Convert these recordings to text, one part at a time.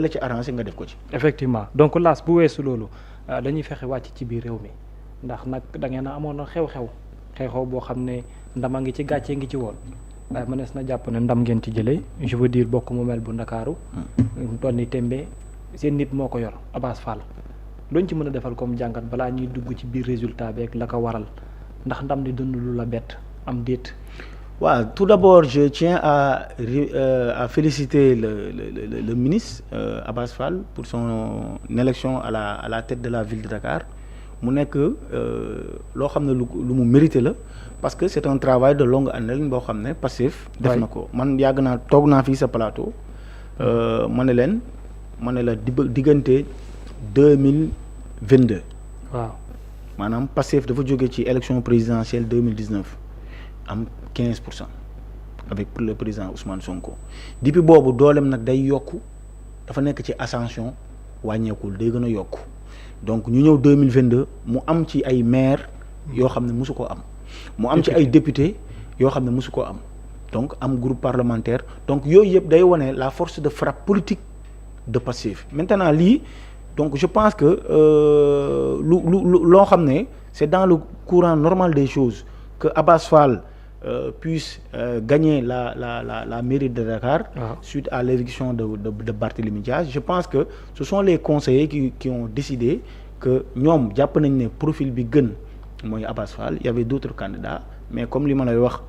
la ci arrangé nga def ko ci. effectivement donc laas bu weesu loolu dañuy fexe wàcc ci biir réew mi ndax nag da ngeen a amoon xew-xew boo xam ne ndama ngi ci gàccee ngi ci woon waaye mënees na jàpp ne ndam ngeen ci jëlee je veux dire bokk mu mel bu Ndakaaru toll ni tembe seen nit moo ko yor Abass Fall luñ ci mën a defal comme jàngat balaa ñuy dugg ci biir résultat beeg la ko waral ndax ndam di dund lu la bett am déet. waaw tout d'abord je tiens à féliciter le ministre Abass Fall pour son élection à la tête de la ville de Dakar mu nekk loo xam ne lu mu mérité la parce que c'est un travail de longue haleine boo xam ne Pastef def na ko man yàgg naa toog naa fii sa plateau ma ne la diggante 2022 waaw maanaam Pastef dafa jóge ci élection présidentielle 2019 am 15% avec le président Ousmane Sonko depuis boobu dooleem nag day yokku dafa nekk ci ascension wàññeekul day gën a yokku donc ñu ñëw 2022 mu am ci ay maire yoo xam ne mosu koo am mu am ci ay député yoo xam ne mosu koo am donc am groupe parlementaire donc yooyu yëpp day wane la force de frappe politique de Pastef maintenant lii donc je pense que loo xam ne c'est dans le courant normal des choses que Abass Fall puisse gagner la mairie de Dakar suite à l'éviction de Barthélémy Diaz. Je pense que ce sont les conseillers qui ont décidé que ñoom jàpp nañ ne profil bi gën mooy Abass Fall. Il y avait d'autres candidats mais comme li ma lay wax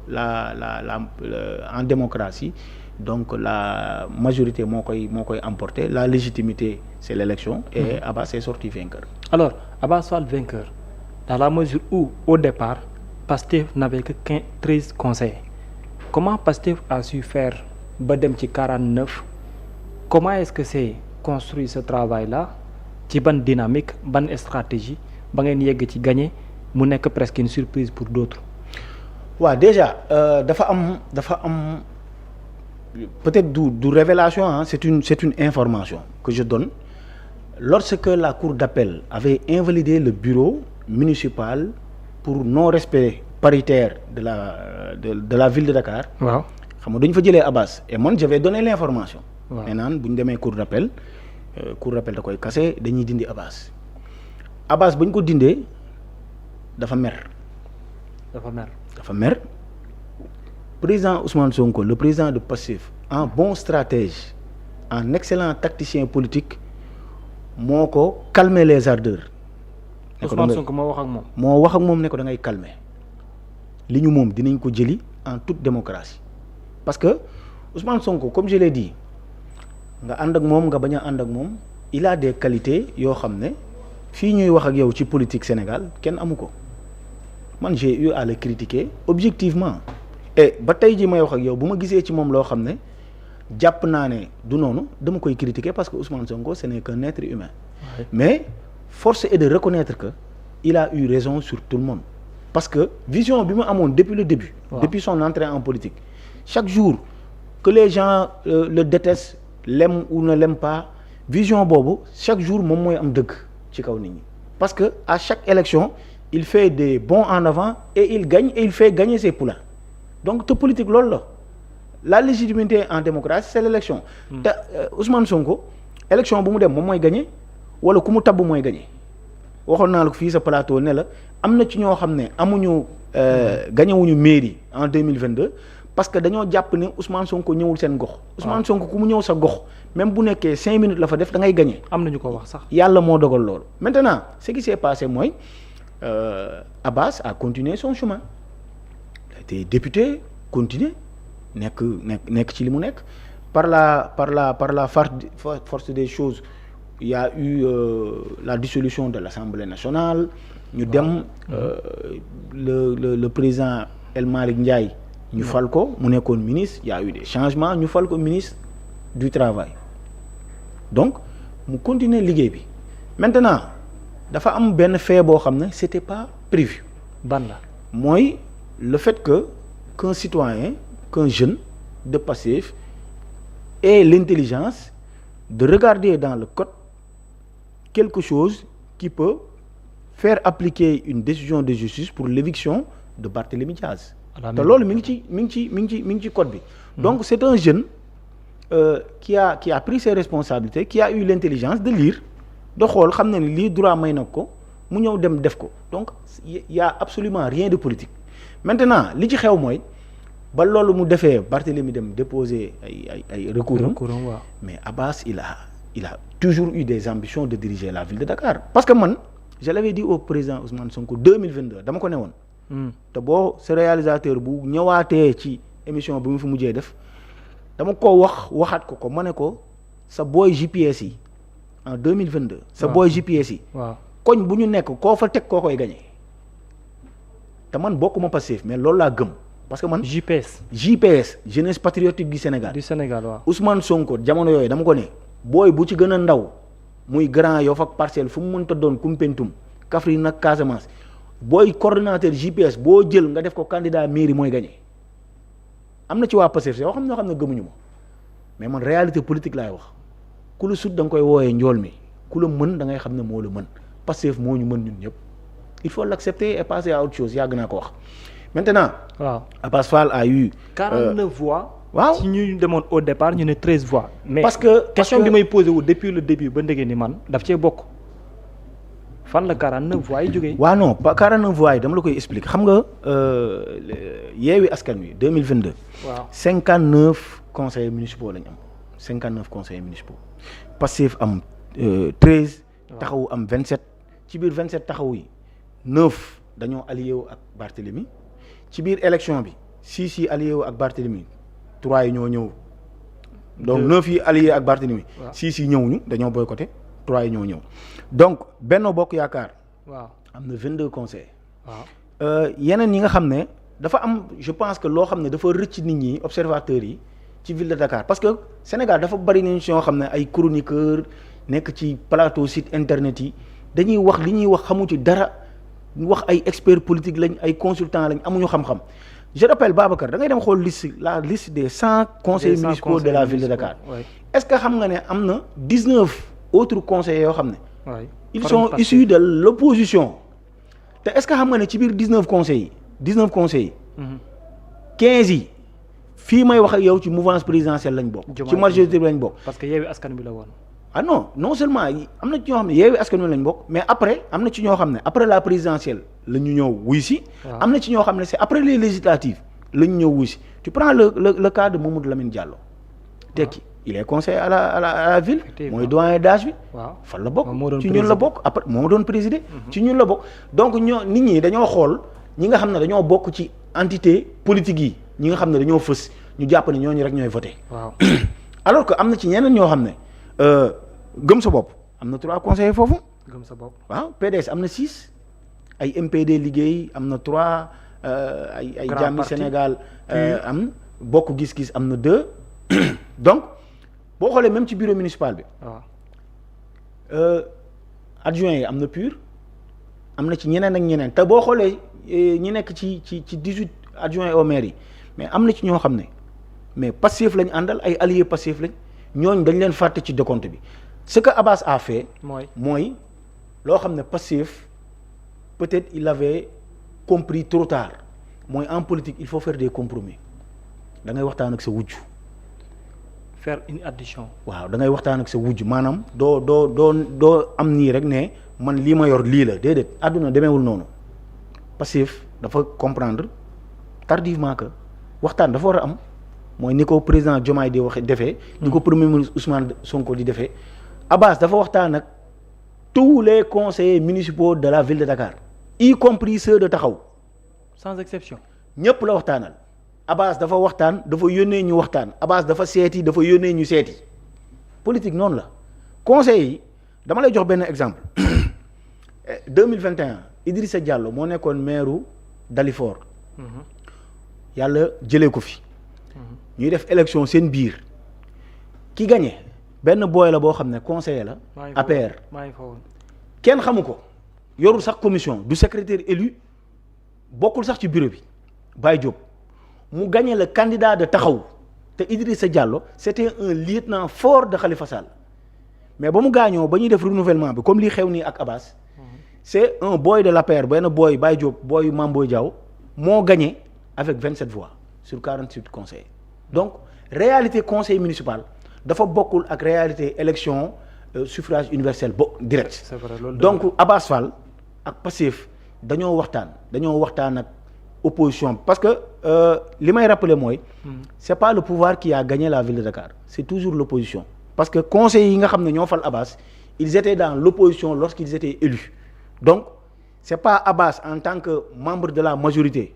en démocratie donc la majorité moo koy emporter, la légitimité c'est l'élection et Abass est sorti vainqueur. Alors Abass Fall vainqueur dans la mesure où au départ Pastef n'avait que 13 conseillers. Comment Pastef a su faire ba dem ci 49? Comment est-ce que c'est construit ce travail-là? Ci ban dynamique, ban stratégie ba ngeen yegg ci gagner mu nekk presque une surprise pour d'autres? waaw déjà dafa am peut-être du révélation hein, c'est une information que je donne. Lorsque la cour d'appel avait invalidé le bureau municipal pour non-respect paritaire de la ville de Dakar. waaw xam nga dañu fa jëlee Abass et man j'avais donné l'information. waaw mais naan bu ñu demee cour d'appel da koy kase dañuy dindi Abass ba ñu ko dindee dafa mer. Président Ousmane Sonko le président de Pastef en bon stratège en excellent tacticien politique moo ko calmer les ardeurs. Ousmane Sonko moo wax ak moom ne ko da ngay calmer li ñu moom dinañ ko jëli en toute démocratie parce que Ousmane Sonko comme je l'ai dit nga ànd ak moom nga bañ a ànd ak moom il a des qualités yoo xam ne fii ñuy wax ak yow ci politique Sénégal kenn amu ko man j'ai eu à le critiquer objectivement et ba tey ji may wax ak yow bu ma gisee ci moom loo xam ne jàpp naa ne du noonu dama koy critiquer parce que Ousmane Sonko ce n'est qu'un être humain mais force est de reconnaître que il a eu raison sur tout le monde parce que vision bi mu amoon depuis le début depuis son entrée en politique chaque jour que les gens le détestent l'aiment ou ne l'aiment pas vision boobu chaque jour moom mooy am dëgg ci kaw nit ñi parce que à chaque élection il fait des bonds en avant et il gagne et il fait gagner ses poulains donc te politique loolu la légitimité en démocratie c'est l'élection te Ousmane Sonko élection bu mu dem moom mooy gagner wala ku mu tabb mooy gagner waxoon naa la ko fii sa plateau ne la am na ci ñoo xam ne amuñu gañewuñu mairie en 2022 parce que dañoo jàpp ne Ousmane Sonko ñëwul seen gox. Ousmane Sonko ku mu ñëw sa gox même bu nekkee 5 minutes la fa def da ngay gagner. am na ñu ko wax sax. yàlla moo dogal loolu. maintenant ce qui s'est passé mooy Abass a continué son chemin il a été député continué nekk ci li mu nekk par la force des choses. Il y a eu la dissolution de l'Assemblée nationale ñu dem le président El Malick Ndiaye ñu fal ko mu nekkoon ministre il y a eu des changements ñu fal ko ministre du travail donc mu continuer liggéey bi maintenant dafa am benn fait boo xam ne c'était pas prévu. ban la mooy le fait qu'un citoyen qu'un jeune de Pastef ait l'intelligence de regarder dans le code quelque chose qui peut faire appliquer une décision de justice pour l'éviction de Barthélémy Diaz te loolu mi ngi ci code bi donc c'est un jeune qui a pris ses responsabilités qui a eu l'intelligence de lire de xool xam na ni lii droit may na ko mu ñëw dem def ko donc y a absolument rien de politique maintenant li ci xew mooy ba loolu mu defee Barthélémy dem déposer ay recours waaw. mais Abbas il a toujours eu des ambitions de diriger la ville de Dakar parce que man je l'avais dit au président Ousmane Sonko 2022 dama ko ne woon te boo sa réalisateur bu ñëwaatee ci émission bi mu fi mujjee def dama ko waxaat ko ma ne ko sa booy GPS yi en 2022 sa booy GPS yi waaw koñ bu ñu nekk koo fa teg koo koy gagné te man bokkuma Pastef mais loolu laa gëm parce que man GPS jeunesse patriotique du Sénégal waaw Ousmane Sonko jamono yooyu dama ko ne booy bu ci gën a ndaw muy Grand Yoff ak Parcelles fu mu mënta doon Koumpentoum Kaffrine nag Casamance booy coordonnateur GPS boo jël nga def ko candidat mairie mooy gagné am na ci waa Pastef yoo xam ne gëmuñu ma mais man réalité politique laay wax ku la sut da nga koy wooyee njool mi ku la mën da ngay xam ne moo la mën Pastef moo ñu mën ñun ñëpp il faut l'accepter et passer à autre chose yàgg naa ko wax maintenant. waaw Abass Fall a eu. 49 voix. waaw si ñu demoon au départ ñu ne 13 voix. mais parce que question bi may posé wu depuis le début ba ndege ni man daf cee bokk fan la 49 voix yi jógee. waaw non pas 49 voix yi dama la koy expliquer xam nga Yewwi Askan Wi 2022. waaw 59 conseillers municipaux lañ am 59 conseillers municipaux Pastef am 13. taxawu am 27. ci biir 27 taxawu yi 9 dañoo allié wu ak Barthélemy ci biir élection bi 6 yi allié wu ak Barthélemy 3 yi ñoo ñëw. donc 9 yi allié ak Barthélemy. waaw 6 yi ñëwuñu dañoo boycotté 3 yi ñoo ñëw donc Benno Bokk Yaakaar. waaw am na 22 conseillers. waaw yeneen yi nga xam ne dafa am je pense que loo xam ne dafa rëcc nit ñi observateurs yi ci ville de Dakar parce que Sénégal dafa bari nañ si yoo xam ne ay chroniqueurs nekk ci plateau site internet yi dañuy wax li ñuy wax xamu ci dara wax ay experts politiques lañ ay consultants lañ amuñu xam-xam je rappelle Babacar da ngay dem xool la liste des 100 conseillers municipaux de la ville de Dakar. est-ce que xam nga ne am na 19 autres conseillers yoo xam ne. ils sont issus de l'opposition te est-ce que xam nga ne ci biir 19 conseillers yi 15 yi fii may wax ak yow ci mouvance présidentielle lañ bokk. ci majorité bi lañ bokk. parce que Yewwi Askan Wi la woon. ah non seulement am na ci ñoo xam ne Yewwi Askan Wi lañ bokk mais après am na ci ñoo xam ne après la présidentielle la ñu ñëw wuy si. am na ci ñoo xam ne c'est après les législatives la ñu ñëw wuy si tu prends le cas de Mamadou Lamine Diallo. tekki il est conseiller à la ville. mooy doyen d'âge bi. waaw fan la bokk ci ñun la bokk après moo doon présider. ci ñun la bokk donc nit ñi dañoo xool ñi nga xam ne dañoo bokk ci entité politique yi ñi nga xam ne dañoo fës ñu jàpp ne ñooñu rek ñooy voté. waaw alors que am na ci ñeneen ñoo xam ne gëm sa bopp am na 3 conseillers foofu. gëm sa bopp waaw PDS am na 6 ay MPD liggéey am na 3 ay Jàmmi Sénégal am bokk gis-gis am na 2 donc boo xoolee même ci bureau municipal bi. waaw adjoint yi am na PUR am na ci ñeneen ak ñeneen te boo xoolee ñi nekk ci 18 adjoints au maire yi mais am na ci ñoo xam ne mais Pastef lañ àndal ay alliés Pastef lañ ñooñ dañ leen fàtte ci décompte bi ce que Abass a fait. mooy loo xam ne Pastef peut-être il avait compris trop tard mooy en politique il faut faire des compromis da ngay waxtaan ak sa wujj. faire une addition. waaw da ngay waxtaan ak sa wujj maanaam doo am nii rek ne man lii ma yor lii la déedéet àdduna demeewul noonu Pastef dafa comprendre tardivement que waxtaan dafa war a am mooy ni ko président Diomaye di waxe defee. ni ko premier ministre Ousmane Sonko di defee. Abass dafa waxtaan ak tous les conseillers municipaux de la ville de Dakar y compris ceux de Taxaw. sans exception. ñëpp la waxtaanal. Abass dafa waxtaan dafa yónnee ñu waxtaan Abass dafa seeti dafa yónnee ñu seeti politique noonu la conseil yi dama lay jox benn exemple 2021 Idrissa Diallo moo nekkoon maire Dalifort yàlla jëlee ko fi ñuy def élection seen biir ki gagné benn booy la boo xam ne conseiller la APR kenn xamu ko yorul sax commission du secrétaire élu bokkul sax ci bureau bi Baye Diop mu gagné le candidat de Taxaw te Idrissa Diallo c'était un lieutenant fort de Khalifa Sall mais ba mu gaañoo ba ñuy def renouvellement bi comme lii xew nii ak Abass c'est un boy de l'APR benn boy Baye Diop boy Mame Boye Diao moo gagné avec 27 voix sur 48 conseillers donc réalité conseil municipal dafa bokkul ak réalité élection suffrage universel direct. c'est vrai, loolu donc Abass Fall ak Pastef dañoo waxtaan ak opposition parce que li may rappeler mooy. c'est pas le pouvoir qui a gagné la ville de Dakar c'est toujours l'opposition parce que conseillers yi nga xam ne ñoo fal Abass ils étaient dans l'opposition lorsqu'ils étaient élus donc c'est pas Abass en tant que membre de la majorité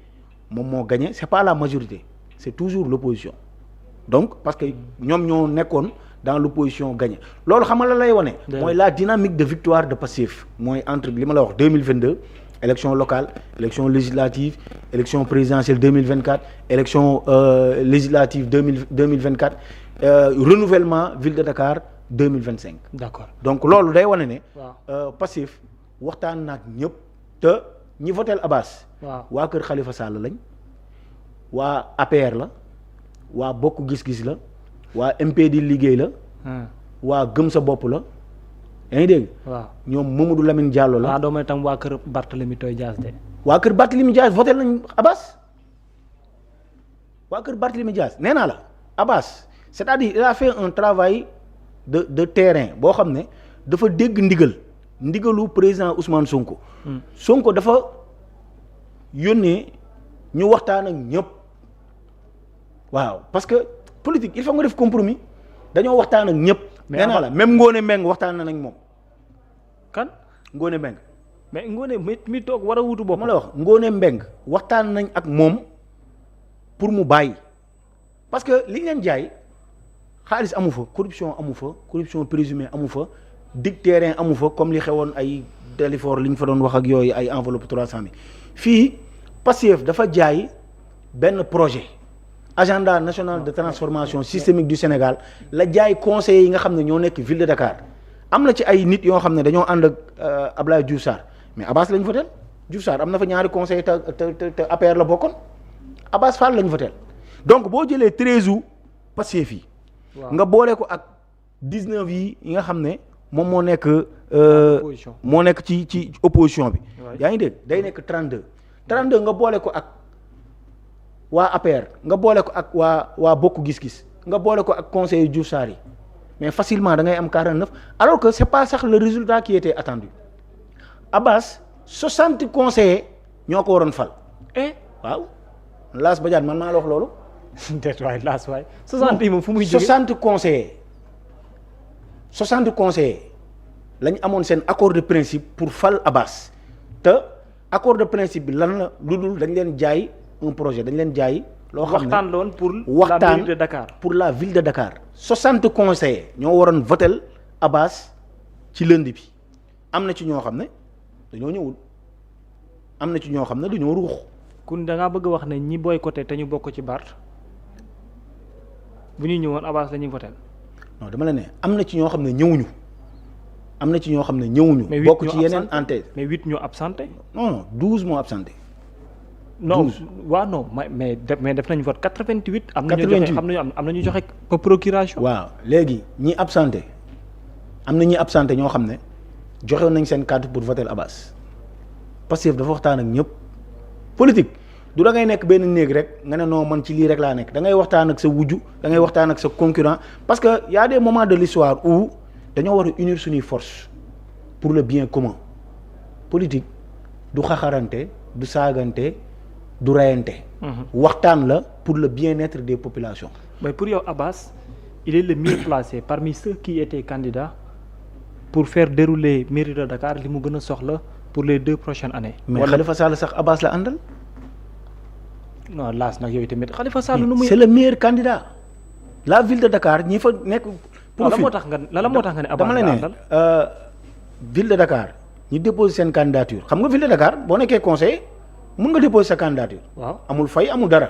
moom moo gagné c'est pas la majorité c'est toujours l'opposition donc parce que ñoom ñoo nekkoon dans l'opposition gagné loolu xam nga la lay wone mooy la dynamique de victoire de Pastef mooy entre li ma la wax 2022 élection locale élection législative élection présidentielle 2024 élection législative 2024 renouvellement ville de Dakar 2025. d'accord donc loolu day wane ne. Pastef waxtaan naag ñëpp te ñi votel Abass. waa kër Khalifa Sall lañ waa APR la waa Bokk Gis-Gis la waa MPD liggéey la. waa Gëm Sa Bopp la. yaa ngi dégg. waaw ñoom Mamadou Lamine Diallo la. doo may tam waa kër Barthélémy Toye Dias de. waa kër Barthélémy Dias voté nañ Abass waa kër Barthélémy Dias nee naa la Abass c'est-à-dire il a fait un travail de terrain boo xam ne dafa dégg ndigalu président Ousmane Sonko. Sonko dafa yónnee ñu waxtaan ak ñëpp waaw parce que politique il faut nga def compromis dañoo waxtaan ak ñëpp. nee naa la même Ngone Mbeng waxtaan na nañ moom. kan Ngone Mbeng. mais Ngone mi toog war a wutu bopp. ma la wax Ngone Mbeng waxtaan nañ ak moom pour mu bàyyi parce que li ñu leen jaay xaalis amu fa corruption présumée amu fa dig terrain amu fa comme li xewoon ay Dalifort li ñu fa doon wax ak yooyu ay enveloppe 300 000 fii Pastef dafa jaay benn projet. agenda national de transformation systémique du Sénégal la jaay conseillers yi nga xam ne ñoo nekk ville de Dakar am na ci ay nit yoo xam ne dañoo ànd ak Abdoulaye Diouf Sarr mais Abass lañ voté Diouf Sarr am na fa ñaari conseillers te APR la bokkoon Abass Fall lañ voté donc boo jëlee 13 août Pastef yi nga boole ko ak 19 yi nga xam ne moom moo nekk ci opposition bi yaa ngi dégg day nekk 32 nga boole ko ak waa APR nga boole ko ak waa Bokk Gis-Gis nga boole ko ak conseil Diouf Sarr yi mais facilement da ngay am 49 alors que c'est pas sax le résultat qui était attendu Abass 60 conseillers ñoo ko waroon fal. waaw Lass Badiane man maa la wax loolu. déet waay Lass waay 60 yi moom fu muy jógee 60 conseillers lañ amoon seen accord de principe pour fal Abass te accord de principe bi lan la lu dul dañ leen jaay. un projet dañ leen jaay. loo xam ne waxtaan loon pour waxtaan la ville de Dakar. pour la ville de Dakar. 60 conseillers ñoo waroon votel Abass ci lundi bi am na ci ñoo xam ne dañoo ñëwul am na ci ñoo xam ne dañoo ruux. kun da ngaa bëgg a wax ne ñi boycotté te ñu bokk ci Bart bu ñuy ñëwoon Abass la ñuy votel. non dama la ne am na ci ñoo xam ne ñëwuñu. bokk ci yeneen antenne. mais 8 ñoo absenté. non 12 moo absenté. non waaw non mais def nañu vote 88. am na ñu joxe am na ñu joxe procuration. waaw léegi ñi absenté am na ñi absenté ñoo xam ne joxe nañ seen carte pour voter Abass Pastef dafa waxtaan ak ñëpp politique du da ngay nekk benn néeg rek nga ne non man ci lii rek laa nekk da ngay waxtaan ak sa wujju da ngay waxtaan ak sa concurrent parce que y a des moments de l'histoire où dañoo war a unir suñuy force pour le bien commun politique du xaxarante du saagante. du rayante. waxtaan la pour le bien-être des populations. mais pour yow Abass il est le mieux placé parmi ceux qui étaient candidats pour faire dérouler mairie de Dakar li mu gën a soxla pour les 2 prochaines années. mais Khalifa Sall sax Abass la àndal. non Lass nag yooyu tamit Khalifa Sall nu muy. c'est le meilleur candidat. la ville de Dakar ñi fa nekk. la moo tax nga ne Abass la àndal. dama la ne ville de Dakar ñi déposé seen candidature xam nga ville de Dakar boo nekkee conseiller. mën nga déposer sa candidature. waaw amul fay amul dara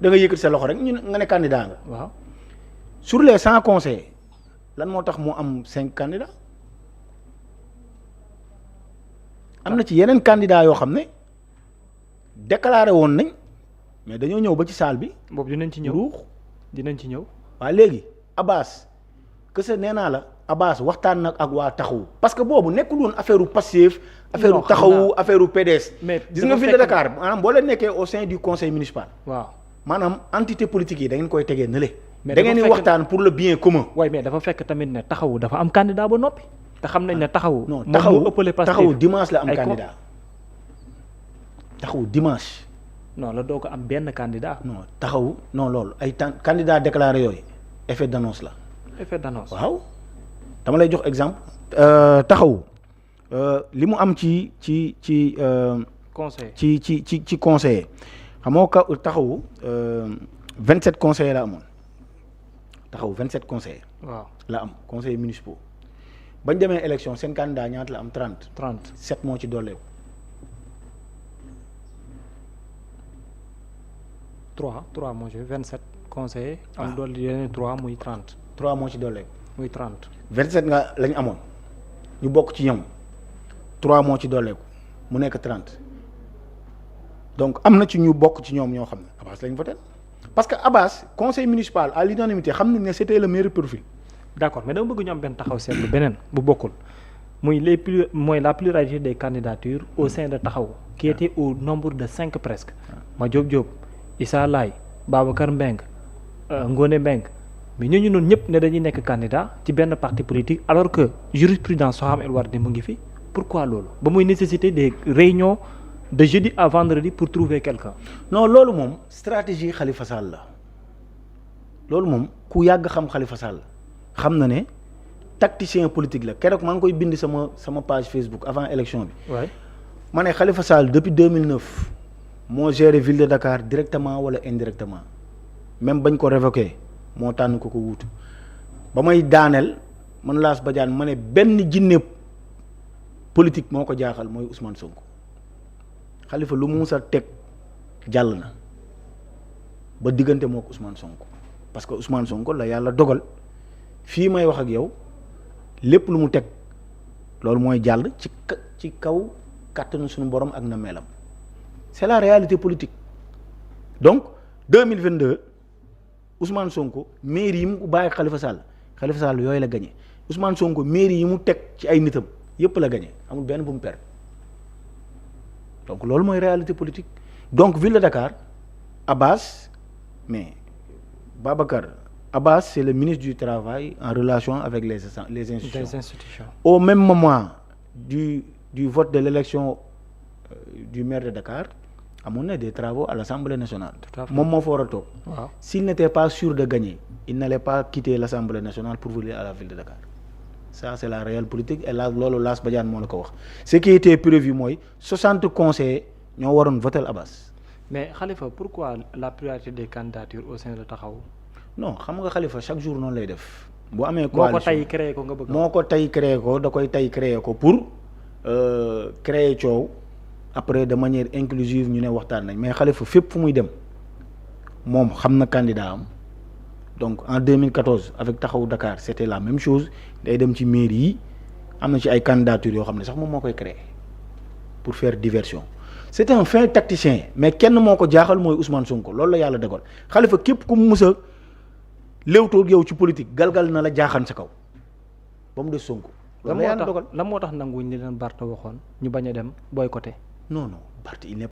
da nga yëkkati sa loxo rek nga ne candidat nga. waaw sur les 100 conseillers lan moo tax mu am 5 candidats am na ci yeneen candidats yoo xam ne déclaré woon nañ mais dañoo ñëw ba ci salle bi. boobu dinañ ci ñëw dinañ ci ñëw. waaw léegi Abass que nee naa la Abass waxtaan nag ak waa taxawu. parce que boobu nekkul woon affaire Pastef. affaire taxawu affaire PDS. mais gis nga ville de Dakar maanaam boo leen nekkee au sein du conseil municipal. waaw maanaam entité politique yi da ngeen koy tegee nële mais da ngeen di waxtaan pour le bien commun. waaye mais dafa fekk tamit ne taxawu dafa am candidat ba noppi. te xam nañ ne taxawu. non moom moo ëppale Pastef taxawu dimanche la am ay candidat. taxawu dimanche. non la doo ko am benn candidat. non taxawu non loolu ay candidat déclaré yooyu effet d'annonce la. effet d'annonce. waaw dama lay jox exemple. taxawu li mu am ci. conseil ci conseiller xam nga taxawu 27 conseillers la amoon taxawu 27 conseillers. waaw la am conseillers municipaux bañ demee élection seen candidat ñaata la am 30. 7 moo ci dooleeku. 3 moo ci 27 conseillers. am doole yeneen 3 muy 30. 3 moo ci dooleeku. muy 30. 27 nga lañ amoon ñu bokk ci ñoom 3 moo ci dooleeku mu nekk 30 donc am na ci ñu bokk ci ñoom ñoo xam ne Abbas lañ voté parce que Abbas conseil municipal à l'unanimité xam nañ ne c'était le meilleur profil. d'accord mais dama bëgg ñu am benn taxaw seetlu beneen bu bokkul muy la pluralité des candidatures au sein de taxaw qui était au nombre de 5 presque. Madiop Diop Issa Laye Babacar Mbengue Ngoné Mbengue mais ñooñu noonu ñëpp ne dañuy nekk candidat ci benn parti politique alors que jurisprudence Soham El Wardini mu ngi fi pourquoi loolu ba muy nécessiter des réunions de jeudi à vendredi pour trouver quelqu'un. non loolu moom stratégie Khalifa Sall la loolu moom ku yàgg xam Khalifa Sall xam na ne tacticien politique la keroog maa ngi koy bind sama page Facebook avant élection bi. waay ma ne Khalifa Sall depuis 2009 moo géré ville de Dakar directement wala indirectement même bañ ko révoqué moo tànn ko wuutu ba may daaneel man Lass Badiane ma ne benn jinne politique moo ko jaaxal mooy Ousmane Sonko. Khalifa lu mu mus a teg jàll na ba diggante moo ko Ousmane Sonko parce que Ousmane Sonko la yàlla dogal fii may wax ak yow lépp lu mu teg loolu mooy jàll ci kaw kàttanu suñu borom ak na melam c'est la réalité politique donc 2022 Ousmane Sonko mairie yi mu bàyyi Khalifa Sall yooyu la gagné Ousmane Sonko mairie yi mu teg ci ay nitam yépp la gagné amul benn bu mu perdre. donc loolu mooy réalité politique donc ville de Dakar Abbas mais Babacar Abbas c'est le ministre du travail en relation avec les institutions. Au même moment du vote de l'élection du maire de Dakar amoon na des travaux à l'Assemblée nationale. moom moo fa war a toog. waaw s'il n'était pas sûr de gagner il n'allait pas quitter l'Assemblée nationale pour venir à la ville de Dakar. ça c'est la réelle politique et là loolu Lass Badiane moo la ko wax ce qui était prévu mooy 60 conseillers ñoo waroon voter Abbas. mais Khalifa pourquoi la pluralité des candidatures au sein de taxaw. non xam nga Khalifa chaque jour noonu lay def. bu amee coalition moo ko tay créé ko nga bëgg. moo ko tay créé ko da koy tay créé ko pour créer coow après de manière inclusive ñu ne waxtaan nañ mais Khalifa fépp fu muy dem moom xam na candidat am. donc en 2014 avec taxawu Dakar c'était la même chose day dem ci mairie yi am na ci ay candidatures yoo xam ne sax moom moo koy créer pour faire diversion c'est un fin tacticien mais kenn moo ko jaaxal mooy Ousmane Sonko loolu la yàlla dogal Khalifa képp ku mu mus a léewtoo yow ci politique galgal na la jaaxaan sa kaw ba mu des Sonko. loolu la yàlla dogal lan moo tax nanguwuñ ni leen Barth waxoon ñu bañ a dem boycotté. non Barth il n'est